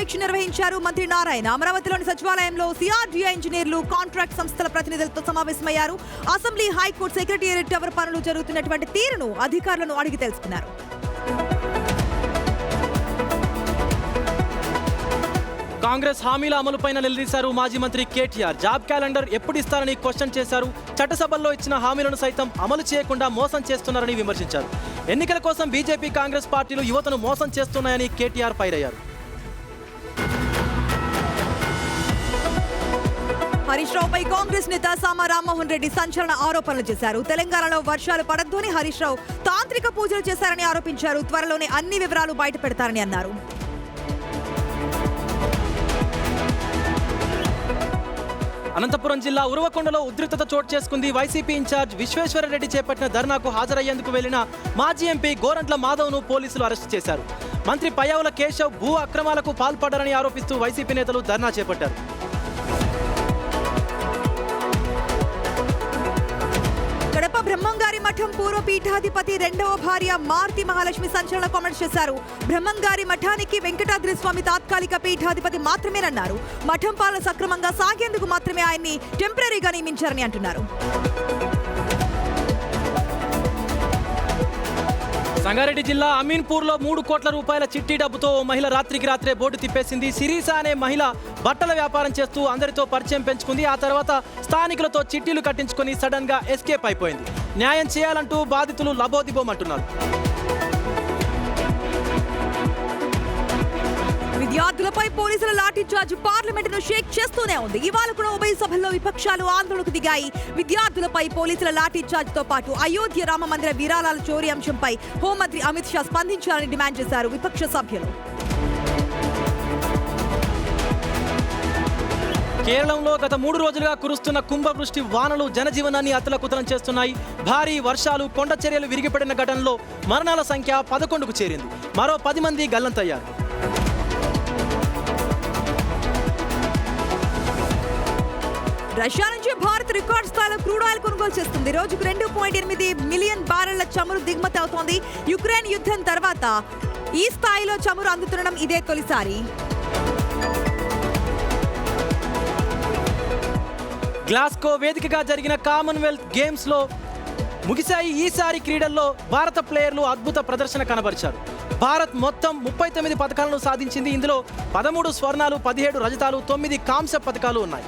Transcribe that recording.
సమీక్ష నిర్వహించారు మంత్రి నారాయణ. అమరావతిలోని సచివాలయంలో సిఆర్డీఏ ఇంజనీర్లు, కాంట్రాక్ట్ సంస్థల ప్రతినిధులతో సమావేశమయ్యారు. అసెంబ్లీ, హైకోర్టు సెక్రటేరియట్ టవర్ పనులు జరుగుతున్నటువంటి తీరును అధికారులను అడిగి తెలుసుకున్నారు. కాంగ్రెస్ హామీల అమలుపైన నిలదీశారు మాజీ మంత్రి కేటీఆర్. జాబ్ క్యాలెండర్ ఎప్పుడు ఇస్తారని క్వశ్చన్ చేశారు. చట్టసభల్లో ఇచ్చిన హామీలను సైతం అమలు చేయకుండా మోసం చేస్తున్నారని విమర్శించారు. ఎన్నికల కోసం బీజేపీ, కాంగ్రెస్ పార్టీలు యువతను మోసం చేస్తున్నాయని కేటీఆర్ ఫైరయ్యారు. హరీష్ రావుపై కాంగ్రెస్ నేత సామ రామ్మోహన్ రెడ్డి సంచలన ఆరోపణలు చేశారు. తెలంగాణలో వర్షాలు పడొద్దని హరీష్ రావు తాంత్రిక పూజలు చేశారని ఆరోపించారు. త్వరలోనే అన్ని వివరాలు బయట పెడతారని అన్నారు. అనంతపురం జిల్లా ఉరవకొండలో ఉద్రిక్తత చోటు చేసుకుంది. వైసీపీ ఇన్ఛార్జ్ విశ్వేశ్వరరెడ్డి చేపట్టిన ధర్నాకు హాజరయ్యేందుకు వెళ్లిన మాజీ ఎంపీ గోరంట్ల మాధవ్ను పోలీసులు అరెస్టు చేశారు. మంత్రి పయ్యావుల కేశవ్ భూ అక్రమాలకు పాల్పడ్డారని ఆరోపిస్తూ వైసీపీ నేతలు ధర్నా చేపట్టారు. కడప బ్రహ్మంగారి మఠం పూర్వ పీఠాధిపతి రెండవ భార్య మార్తి మహాలక్ష్మి సంచలన కామెంట్స్ చేశారు. బ్రహ్మంగారి మఠానికి వెంకటాద్రి స్వామి తాత్కాలిక పీఠాధిపతి మాత్రమేనన్నారు. మఠం పాలన సక్రమంగా సాగేందుకు మాత్రమే ఆయన్ని టెంపరీగా నియమించారని అంటున్నారు. సంగారెడ్డి జిల్లా అమీన్పూర్లో 3 కోట్ల రూపాయల చిట్టి డబ్బుతో ఓ మహిళ రాత్రికి రాత్రే బోర్డు తిప్పేసింది. సిరీసా అనే మహిళ బట్టల వ్యాపారం చేస్తూ అందరితో పరిచయం పెంచుకుంది. ఆ తర్వాత స్థానికులతో చిట్టీలు కట్టించుకుని సడన్ గా ఎస్కేప్ అయిపోయింది. న్యాయం చేయాలంటూ బాధితులు లబోదిబోమంటున్నారు. విద్యార్థులపై పోలీసుల లాఠీచార్జ్ పార్లమెంటును షేక్ చేస్తూనే ఉంది. ఇవాళ కూడా ఉభయ సభల్లో విపక్షాలు ఆందోళనకు దిగాయి. విద్యార్థులపై పోలీసుల లాఠీచార్జ్ తో పాటు అయోధ్య రామ మందిర విరాళాల చోరీ అంశంపై హోంమంత్రి అమిత్ షా స్పందించాలని డిమాండ్ చేశారు విపక్ష సభ్యులు. కేరళంలో గత 3 రోజులుగా కురుస్తున్న కుంభవృష్టి వానలు జనజీవనాన్ని అతలకుతలం చేస్తున్నాయి. భారీ వర్షాలు, కొండ చర్యలు విరిగిపడిన ఘటనలో మరణాల సంఖ్య 11కు చేరింది. మరో 10 మంది గల్లంతయ్యారు. రష్యా నుంచి భారత్ రికార్డ్ స్థాయిలో క్రూడ్ ఆయిల్ కొనుగోలు చేస్తుంది. రోజుకు 2.8 మిలియన్ బ్యారెళ్ల చమురు దిగుమతి అవుతోంది. యుక్రెయిన్ యుద్ధం తర్వాత ఈ స్థాయిలో చమురు అందుతుండడం ఇదే తొలిసారి. గ్లాస్గో వేదికగా జరిగిన కామన్వెల్త్ గేమ్స్ లో ముగిశాయి. ఈసారి క్రీడల్లో భారత ప్లేయర్లు అద్భుత ప్రదర్శన కనబరిచారు. భారత్ మొత్తం 39 పథకాలను సాధించింది. ఇందులో 13 స్వర్ణాలు, 17 రజతాలు, 9 కాంస్య పథకాలు ఉన్నాయి.